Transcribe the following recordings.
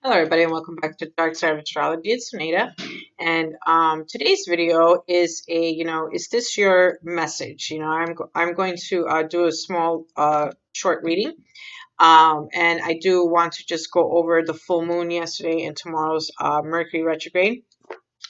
Hello, everybody, and welcome back to Dark Side of Astrology. It's Oneyda, and today's video is is this your message? I'm going to do a small short reading, and I do want to just go over the full moon yesterday and tomorrow's Mercury retrograde.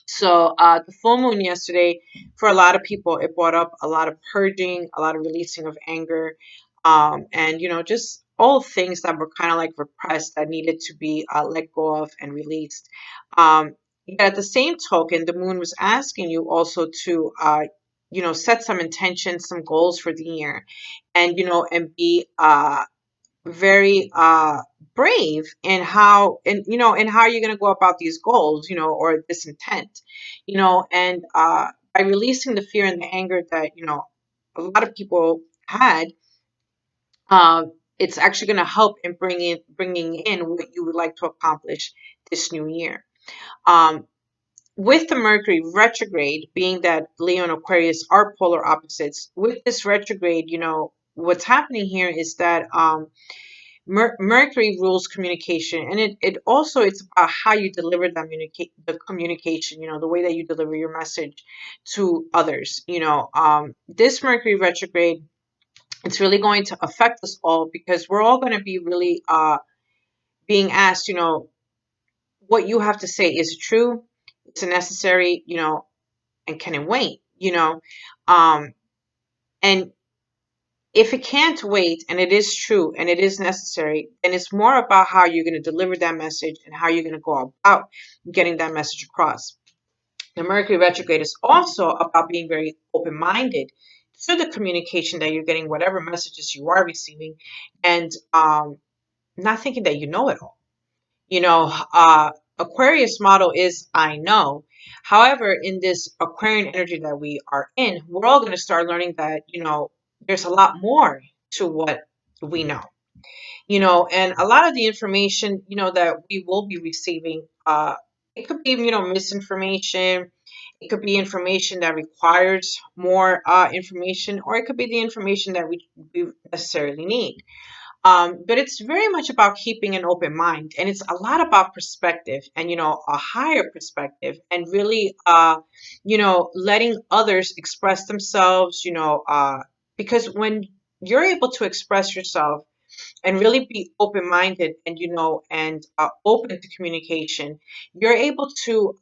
So the full moon yesterday, for a lot of people, it brought up a lot of purging, a lot of releasing of anger, and just all things that were kind of like repressed that needed to be let go of and released. Yet at the same token, the moon was asking you also to set some intentions, some goals for the year, and be very brave in how and how you're going to go about these goals, or this intent, and by releasing the fear and the anger that a lot of people had. uh, it's actually going to help in bringing in what you would like to accomplish this new year. um, with the Mercury retrograde, being that Leo and Aquarius are polar opposites, with this retrograde, what's happening here is that Mercury rules communication, and it also it's about how you deliver the communication. The way that you deliver your message to others. This Mercury retrograde, it's really going to affect us all because we're all going to be really being asked. What you have to say is true, it's necessary. And can it wait? Um, and if it can't wait and it is true and it is necessary, then it's more about how you're going to deliver that message and how you're going to go about getting that message across. The Mercury retrograde is also about being very open minded to the communication that you're getting, whatever messages you are receiving, and not thinking that you know it all. Aquarius model is I know. However, in this Aquarian energy that we are in, we're all going to start learning that, there's a lot more to what we know. And a lot of the information, that we will be receiving, it could be, misinformation. It could be information that requires more information, or it could be the information that we necessarily need. But it's very much about keeping an open mind, and it's a lot about perspective and a higher perspective, and really letting others express themselves. Because when you're able to express yourself and really be open minded, and open to communication, you're able to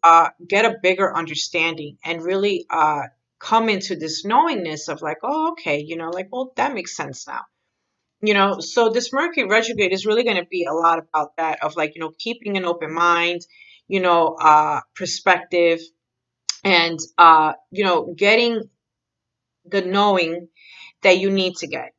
get a bigger understanding and really come into this knowingness of like, oh, okay, like, well, that makes sense now. So this Mercury retrograde is really going to be a lot about that, of like, keeping an open mind, perspective, and getting the knowing that you need to get.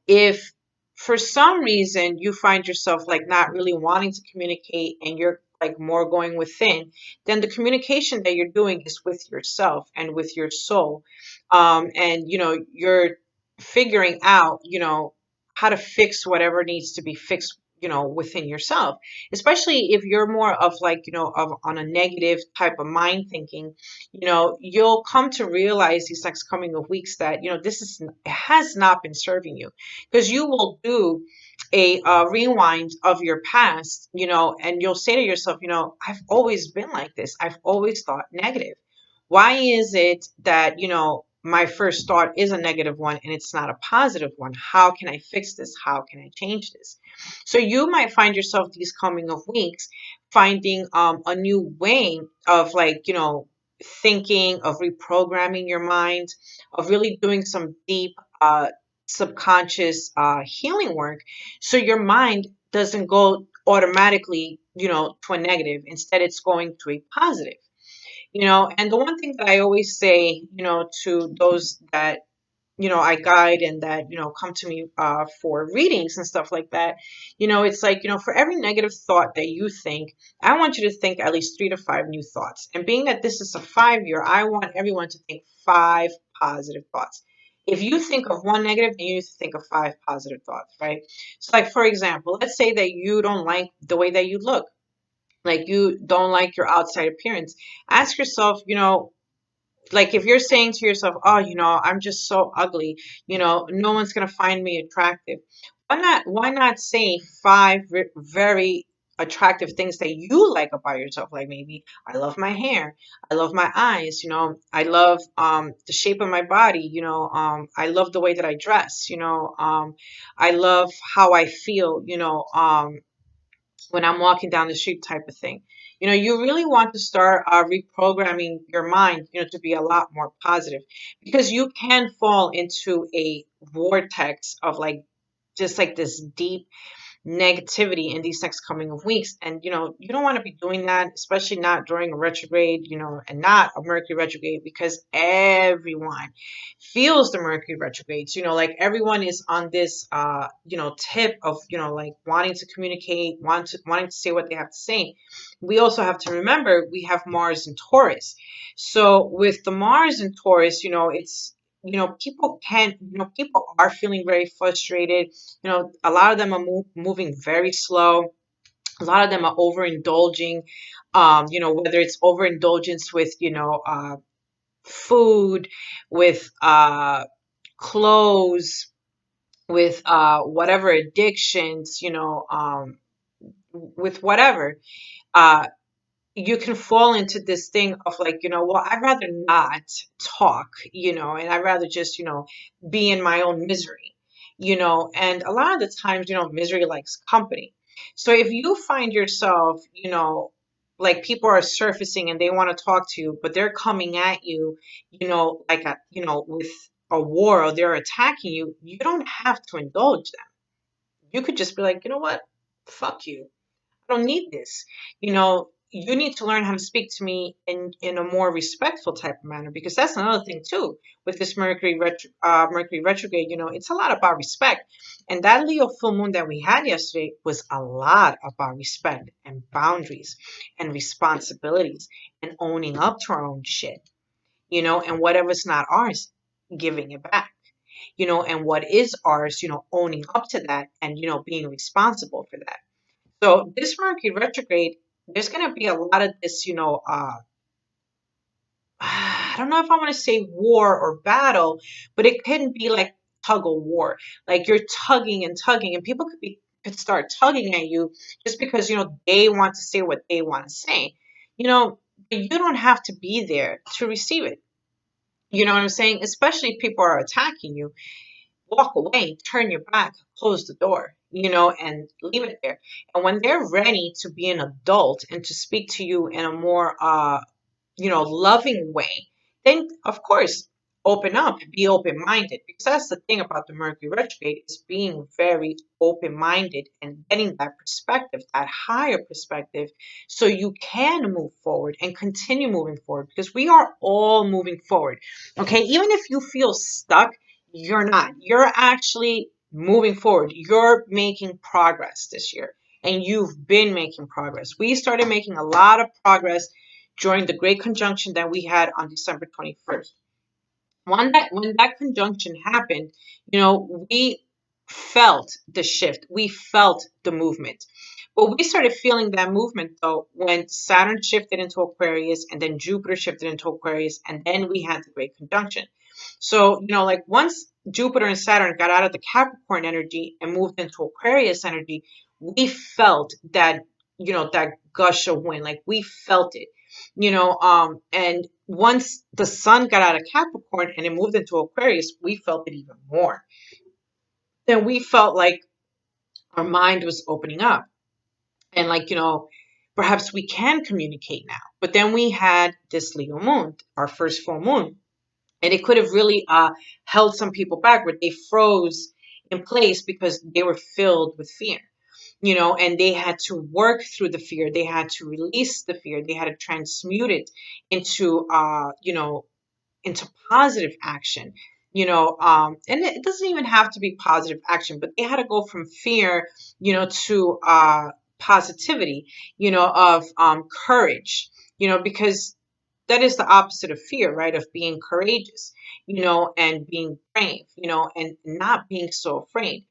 If for some reason you find yourself like not really wanting to communicate and you're like more going within, then the communication that you're doing is with yourself and with your soul. And you're figuring out, how to fix whatever needs to be fixed, within yourself, especially if you're more of like, of on a negative type of mind thinking. You'll come to realize these next coming of weeks that, it has not been serving you, because you will do a rewind of your past, and you'll say to yourself, I've always been like this. I've always thought negative. Why is it that, my first thought is a negative one and it's not a positive one? How can I fix this? How can I change this? So you might find yourself these coming of weeks finding a new way of like, thinking, of reprogramming your mind, of really doing some deep subconscious healing work, so your mind doesn't go automatically, to a negative. Instead, it's going to a positive. And the one thing that I always say, to those that I guide and that come to me for readings and stuff like that, it's like, for every negative thought that you think, I want you to think at least 3 to 5 new thoughts. And being that this is a 5 year, I want everyone to think 5 positive thoughts. If you think of one negative, then you need to think of 5 positive thoughts, right? So, like, for example, let's say that you don't like the way that you look, like you don't like your outside appearance. Ask yourself, like, if you're saying to yourself, oh, I'm just so ugly, no one's going to find me attractive. Why not say 5 very attractive things that you like about yourself. Like maybe I love my hair, I love my eyes, I love the shape of my body, I love the way that I dress, I love how I feel, when I'm walking down the street type of thing. You really want to start reprogramming your mind, to be a lot more positive, because you can fall into a vortex of like just like this deep negativity in these next coming of weeks. And you don't want to be doing that, especially not during a retrograde, and not a Mercury retrograde, because everyone feels the Mercury retrogrades. Like everyone is on this tip of like wanting to communicate, wanting to say what they have to say. We also have to remember we have Mars and Taurus. So with the Mars and Taurus, it's people can, people are feeling very frustrated. A lot of them are moving very slow. A lot of them are overindulging. Whether it's overindulgence with, food, with clothes, with whatever addictions, with whatever. Uh, you can fall into this thing of like, well, I'd rather not talk, and I'd rather just, be in my own misery, and a lot of the times, misery likes company. So if you find yourself, like people are surfacing and they want to talk to you, but they're coming at you, like with a war, or they're attacking you, you don't have to indulge them. You could just be like, you know what? Fuck you. I don't need this. You need to learn how to speak to me in a more respectful type of manner, because that's another thing too with this Mercury retrograde. It's a lot about respect, and that Leo full moon that we had yesterday was a lot about respect and boundaries and responsibilities and owning up to our own shit. And whatever's not ours, giving it back. And what is ours, owning up to that and being responsible for that. So this Mercury retrograde, there's going to be a lot of this, I don't know if I want to say war or battle, but it can be like tug of war. Like you're tugging and tugging, and people could start tugging at you just because, they want to say what they want to say. But you don't have to be there to receive it. You know what I'm saying? Especially if people are attacking you, walk away, turn your back, close the door, and leave it there. And when they're ready to be an adult and to speak to you in a more, loving way, then of course, open up, be open minded. Because that's the thing about the Mercury retrograde, is being very open minded and getting that perspective, that higher perspective, so you can move forward and continue moving forward, because we are all moving forward. Okay. Even if you feel stuck, you're not. You're actually moving forward. You're making progress this year. And you've been making progress. We started making a lot of progress during the great conjunction that we had on December 21st. When that conjunction happened, we felt the shift. We felt the movement. But we started feeling that movement though when Saturn shifted into Aquarius, and then Jupiter shifted into Aquarius, and then we had the great conjunction. So, like once Jupiter and Saturn got out of the Capricorn energy and moved into Aquarius energy, we felt that, that gush of wind. Like we felt it, and once the sun got out of Capricorn and it moved into Aquarius, we felt it even more. Then we felt like our mind was opening up, and like, perhaps we can communicate now. But then we had this Leo moon, our first full moon, and it could have really held some people back, where they froze in place because they were filled with fear, and they had to work through the fear. They had to release the fear. They had to transmute it into, into positive action, and it doesn't even have to be positive action, but they had to go from fear, to positivity, of courage, because that is the opposite of fear, right? Of being courageous, and being brave, and not being so afraid.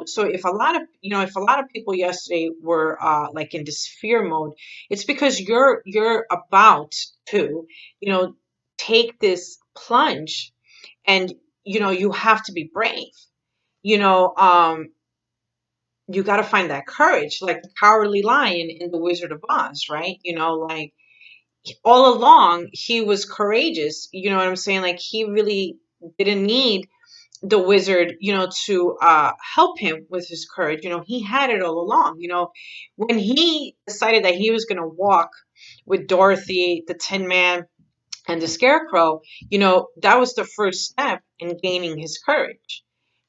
So if a lot of people yesterday were like in this fear mode, it's because you're about to, take this plunge, and you have to be brave. you know um you got to find that courage, like the cowardly lion in the Wizard of Oz, right? You know, like all along he was courageous. You know what I'm saying? Like he really didn't need the wizard, you know, to help him with his courage. You know, he had it all along. You know, when he decided that he was going to walk with Dorothy, the Tin Man, and the Scarecrow, you know, that was the first step in gaining his courage.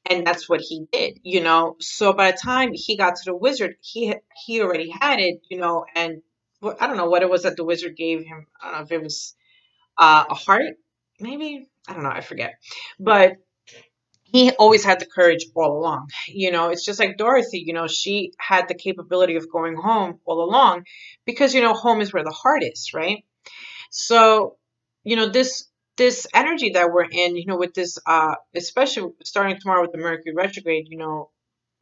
And that's what he did, you know. So by the time he got to the wizard, he already had it, you know. And I don't know what it was that the wizard gave him. I don't know if it was a heart, maybe. I don't know. I forget. But he always had the courage all along. You know, it's just like Dorothy, you know, she had the capability of going home all along because, you know, home is where the heart is, right? So, you know, this energy that we're in, you know, with this especially starting tomorrow with the Mercury retrograde, you know,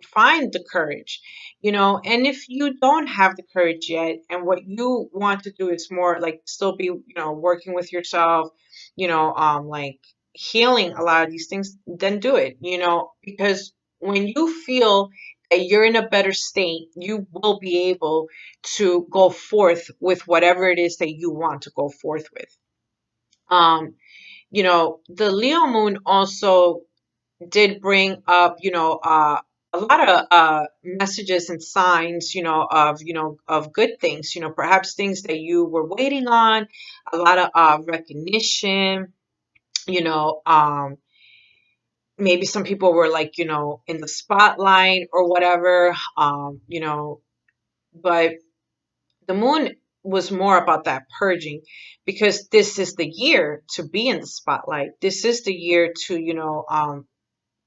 find the courage, you know. And if you don't have the courage yet and what you want to do is more like still be, you know, working with yourself, you know, like healing a lot of these things, then do it, you know, because when you feel that you're in a better state, you will be able to go forth with whatever it is that you want to go forth with. um you know, the Leo moon also did bring up, you know, a lot of messages and signs, you know, of good things, you know, perhaps things that you were waiting on, a lot of recognition, you know, maybe some people were like, you know, in the spotlight or whatever, you know, but the moon was more about that purging because this is the year to be in the spotlight. This is the year to, you know,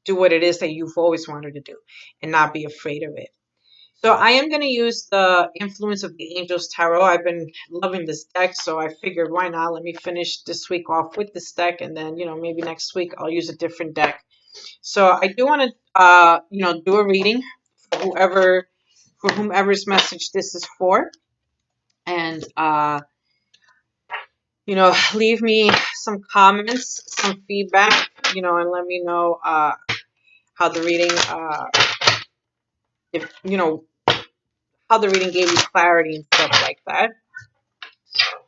do what it is that you've always wanted to do and not be afraid of it. So I am going to use the influence of the Angels Tarot. I've been loving this deck, so I figured why not? Let me finish this week off with this deck, and then, you know, maybe next week I'll use a different deck. So I do want to, you know, do a reading for whomever's message this is for, and you know, leave me some comments, some feedback, you know, and let me know how the reading, if you know, how the reading gave you clarity and stuff like that.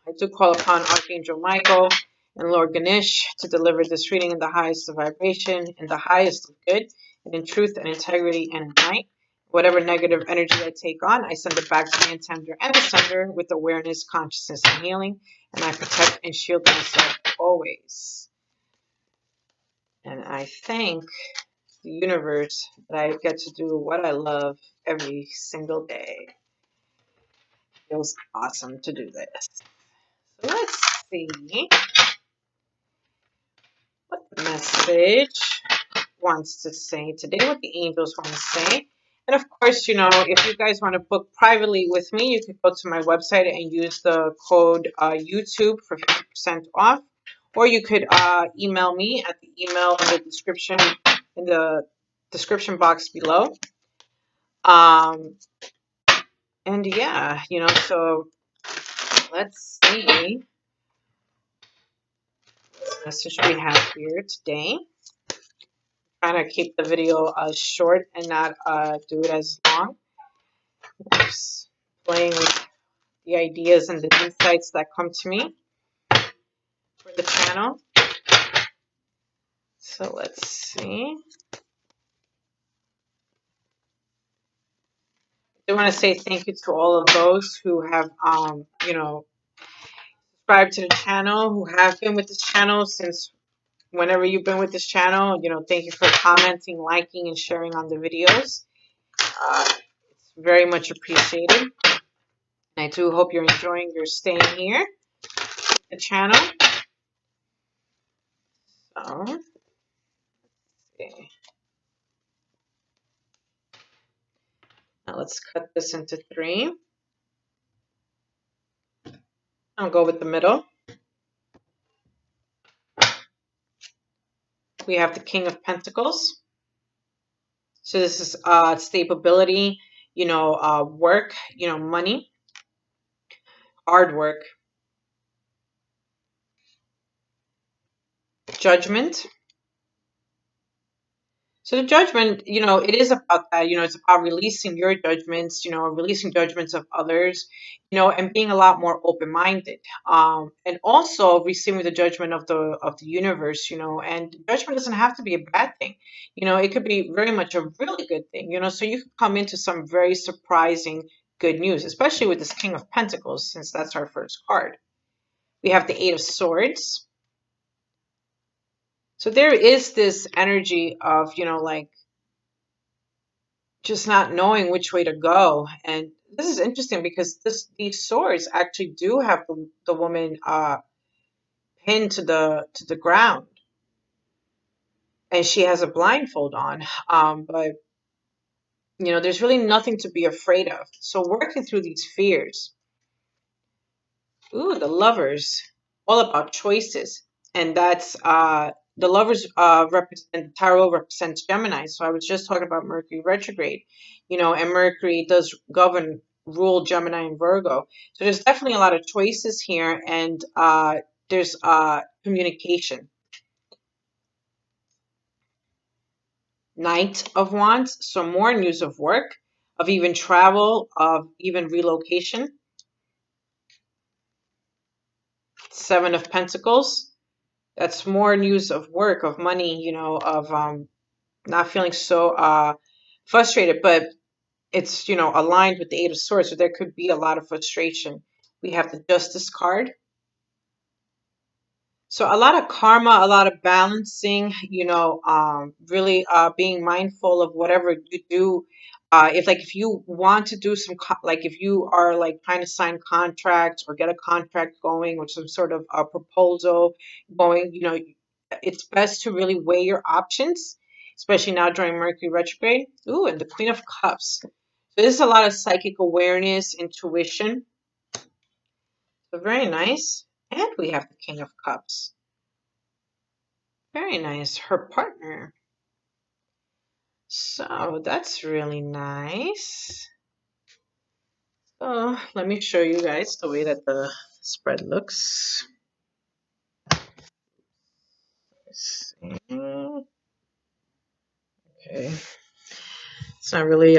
I do call upon Archangel Michael and Lord Ganesh to deliver this reading in the highest of vibration, in the highest of good, and in truth and integrity and in light. Whatever negative energy I take on, I send it back to the intender and the sender with awareness, consciousness, and healing. And I protect and shield myself always. And I thank the universe that I get to do what I love every single day. It feels awesome to do this. So let's see what the message wants to say today, what the angels want to say. And of course, you know, if you guys want to book privately with me, you can go to my website and use the code YouTube for 50% off. Or you could email me at the email in the description box below. And yeah, you know, so let's see what message we have here today. Trying to keep the video short and not do it as long. Just playing with the ideas and the insights that come to me for the channel. So let's see. I want to say thank you to all of those who have, you know, subscribed to the channel, who have been with this channel since whenever you've been with this channel. You know, thank you for commenting, liking, and sharing on the videos. It's very much appreciated. And I do hope you're enjoying your stay here with the channel. So, let's see. Now let's cut this into 3. I'll go with the middle. We have the King of Pentacles. So this is stability, you know, work, you know, money, hard work, judgment. So the judgment, it is about that. It's about releasing your judgments, releasing judgments of others, and being a lot more open-minded. And also receiving the judgment of the universe, and judgment doesn't have to be a bad thing. It could be very much a really good thing, so you could come into some very surprising good news, especially with this King of Pentacles, since that's our first card. We have the Eight of Swords. So there is this energy of, like, just not knowing which way to go. And this is interesting because these swords actually do have the woman pinned to the ground, and she has a blindfold on. But there's really nothing to be afraid of. So working through these fears. Ooh, the Lovers, all about choices, and that's the Lovers represent tarot represents Gemini. So I was just talking about Mercury retrograde, and Mercury does govern rule Gemini and Virgo. So there's definitely a lot of choices here, and there's communication. Knight of Wands, so more news of work, of even travel, of even relocation. Seven of Pentacles. That's more news of work, of money, of not feeling so frustrated, but it's, aligned with the Eight of Swords, so there could be a lot of frustration. We have the Justice card. So a lot of karma, a lot of balancing, really being mindful of whatever you do. If you want to do like if you are like trying to sign contracts or get a contract going or some sort of a proposal going, it's best to really weigh your options, especially now during Mercury retrograde. Ooh, and the Queen of Cups. So there's a lot of psychic awareness, intuition. So very nice. And we have the King of Cups. Very nice. Her partner. So that's really nice. So let me show you guys the way that the spread looks. Okay. It's not really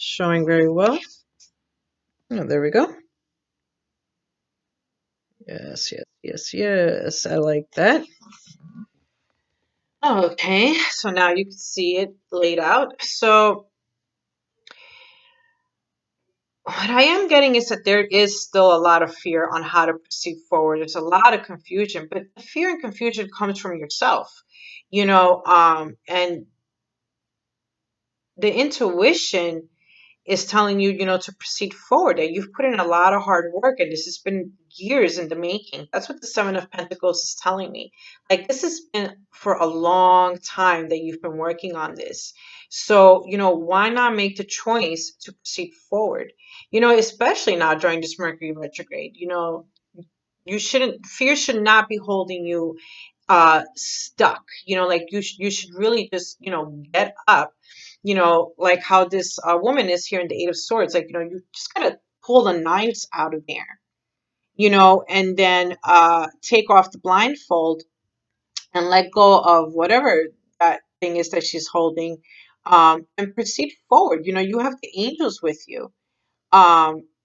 showing very well. Oh, there we go. Yes, yes, yes, yes. I like that. Okay, so now you can see it laid out. So what I am getting is that there is still a lot of fear on how to proceed forward. There's a lot of confusion, but the fear and confusion comes from yourself, and the intuition is telling you, to proceed forward. And you've put in a lot of hard work, and this has been years in the making. That's what the Seven of Pentacles is telling me. Like, this has been for a long time that you've been working on this. So, why not make the choice to proceed forward? Especially now during this Mercury retrograde, fear should not be holding you stuck. Like, you should really just, get up, like how this woman is here in the Eight of Swords. Like, you just gotta pull the knives out of there, and then take off the blindfold and let go of whatever that thing is that she's holding, and proceed forward. You have the angels with you.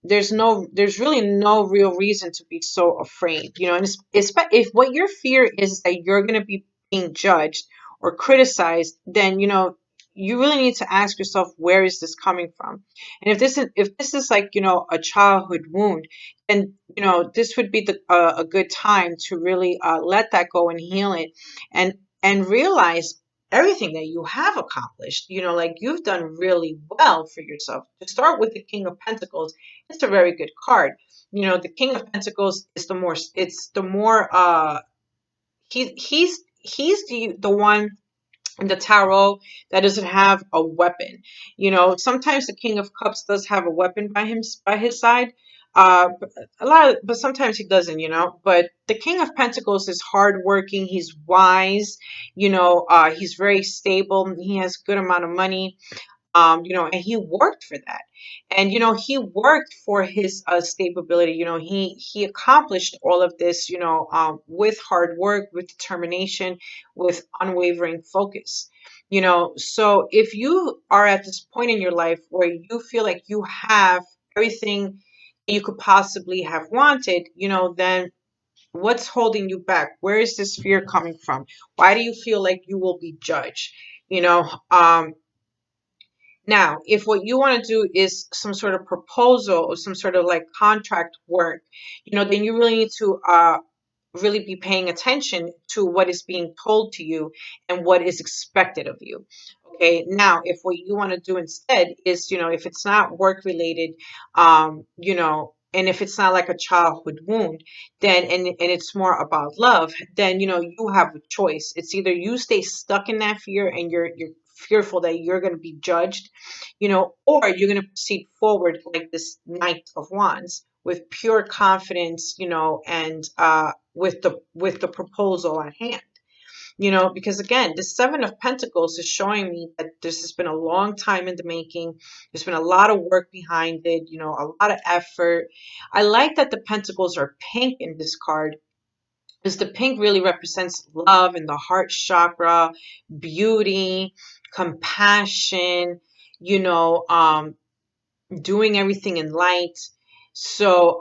There's really no real reason to be so afraid, and if what your fear is that you're going to be being judged or criticized, then you really need to ask yourself, where is this coming from? And if this is like, a childhood wound, then this would be a good time to really let that go and heal it, and realize everything that you have accomplished. Like, you've done really well for yourself. To start with the King of Pentacles, it's a very good card. The King of Pentacles is the more he's the one in the tarot that doesn't have a weapon. Sometimes the King of Cups does have a weapon by his side. But but sometimes he doesn't. But the King of Pentacles is hardworking. He's wise. He's very stable. He has a good amount of money. And he worked for that. And, he worked for his stability. He accomplished all of this, with hard work, with determination, with unwavering focus. You know, so if you are at this point in your life where you feel like you have everything you could possibly have wanted, you know, then what's holding you back? Where is this fear coming from? Why do you feel like you will be judged? You know, now, if what you want to do is some sort of proposal or some sort of like contract work, you know, then you really need to really be paying attention to what is being told to you and what is expected of you. Okay. Now, if what you want to do instead is, you know, if it's not work related, you know, and if it's not like a childhood wound, then and it's more about love, then you know you have a choice. It's either you stay stuck in that fear and you're fearful that you're going to be judged, you know, or you're going to proceed forward like this Knight of Wands with pure confidence, you know, and with the proposal at hand, you know, because again, the Seven of Pentacles is showing me that this has been a long time in the making. There's been a lot of work behind it, you know, a lot of effort. I like that the Pentacles are pink in this card because the pink really represents love and the heart chakra, beauty, compassion, you know, doing everything in light. So,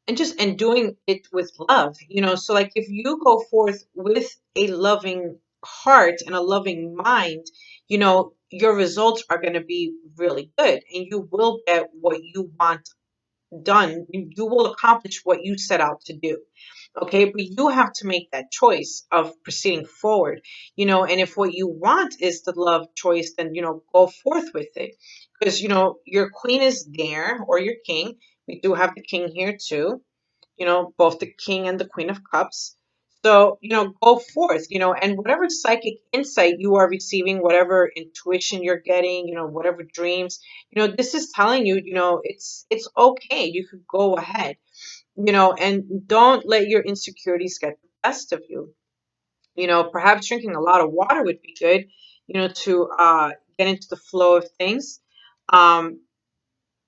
and doing it with love, you know. So like if you go forth with a loving heart and a loving mind, you know, your results are going to be really good and you will get what you want done. You will accomplish what you set out to do. Okay, but you have to make that choice of proceeding forward, you know. And if what you want is the love choice, then you know, go forth with it, because you know your queen is there, or your king. We do have the king here too, you know, both the king and the queen of cups. So, you know, go forth, you know, and whatever psychic insight you are receiving, whatever intuition you're getting, you know, whatever dreams, you know, this is telling you, you know, it's okay. You could go ahead, you know, and don't let your insecurities get the best of you. You know, perhaps drinking a lot of water would be good, you know, to get into the flow of things. Um,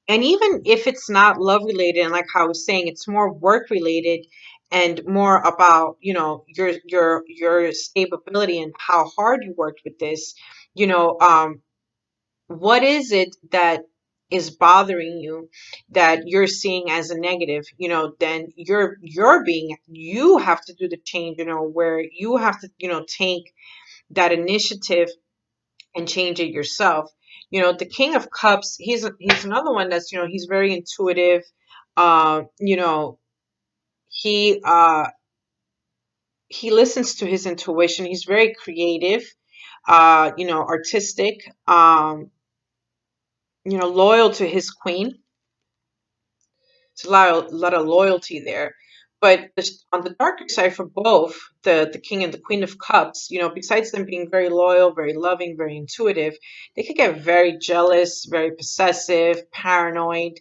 and even if it's not love related, and like how I was saying, it's more work related and more about, you know, your stability and how hard you worked with this, you know, what is it that is bothering you that you're seeing as a negative, you know, then you have to do the change, you know, where you have to, you know, take that initiative and change it yourself. You know, the King of Cups, he's another one that's, you know, he's very intuitive. You know, he he listens to his intuition. He's very creative, you know, artistic, you know, loyal to his queen. It's a lot of loyalty there. But on the darker side for both the king and the queen of cups, you know, besides them being very loyal, very loving, very intuitive, they could get very jealous, very possessive, paranoid,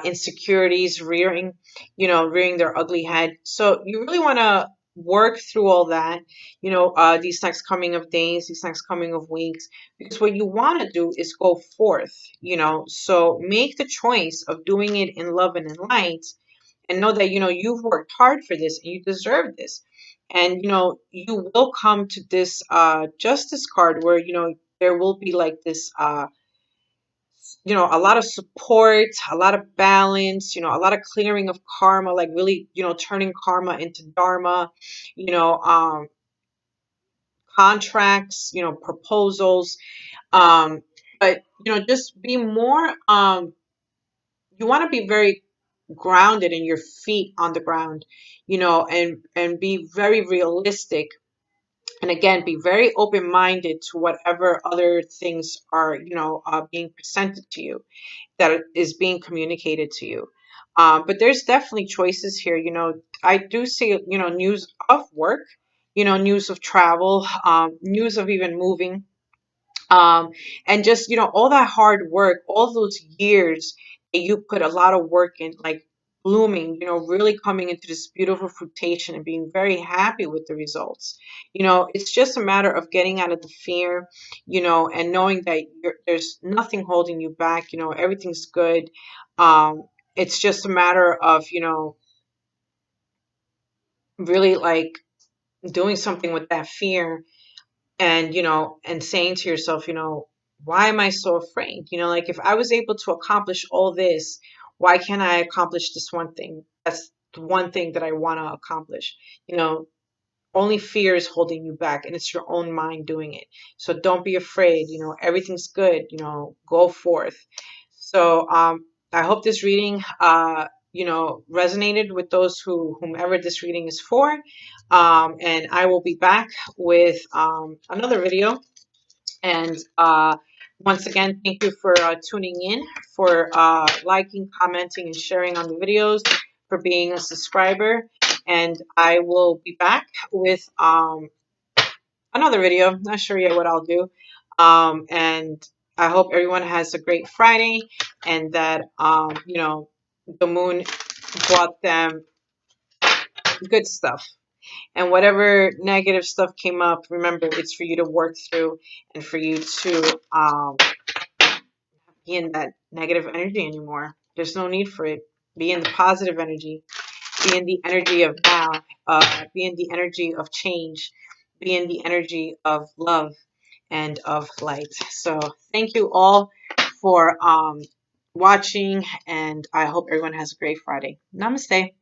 insecurities rearing their ugly head. So you really want to work through all that, you know, these next coming of days, these next coming of weeks, because what you want to do is go forth, you know. So make the choice of doing it in love and in light, and know that, you know, you've worked hard for this and you deserve this. And, you know, you will come to this justice card where, you know, there will be like this, you know, a lot of support, a lot of balance, you know, a lot of clearing of karma, like really, you know, turning karma into dharma, you know, contracts, you know, proposals. Um, but you know, just be more. You want to be very grounded in your feet on the ground, you know, and be very realistic. And again, be very open minded to whatever other things are, you know, being presented to you, that is being communicated to you. But there's definitely choices here. You know, I do see, you know, news of work, you know, news of travel, news of even moving, um, and just, you know, all that hard work, all those years that you put a lot of work in, like blooming, you know, really coming into this beautiful fruitation and being very happy with the results. You know, it's just a matter of getting out of the fear, you know, and knowing that there's nothing holding you back. You know, everything's good. It's just a matter of, you know, really like doing something with that fear, and, you know, and saying to yourself, you know, why am I so afraid? You know, like if I was able to accomplish all this, why can't I accomplish this one thing? That's the one thing that I want to accomplish. You know, only fear is holding you back, and it's your own mind doing it. So don't be afraid. You know, everything's good. You know, go forth. So I hope this reading you know, resonated with those whomever this reading is for. And I will be back with another video. And once again, thank you for tuning in, for liking, commenting, and sharing on the videos, for being a subscriber. And I will be back with another video. Not sure yet what I'll do. And I hope everyone has a great Friday, and that you know, the moon brought them good stuff. And whatever negative stuff came up, remember, it's for you to work through, and for you to be in that negative energy anymore. There's no need for it. Be in the positive energy. Be in the energy of now. Be in the energy of change. Be in the energy of love and of light. So thank you all for watching, and I hope everyone has a great Friday. Namaste.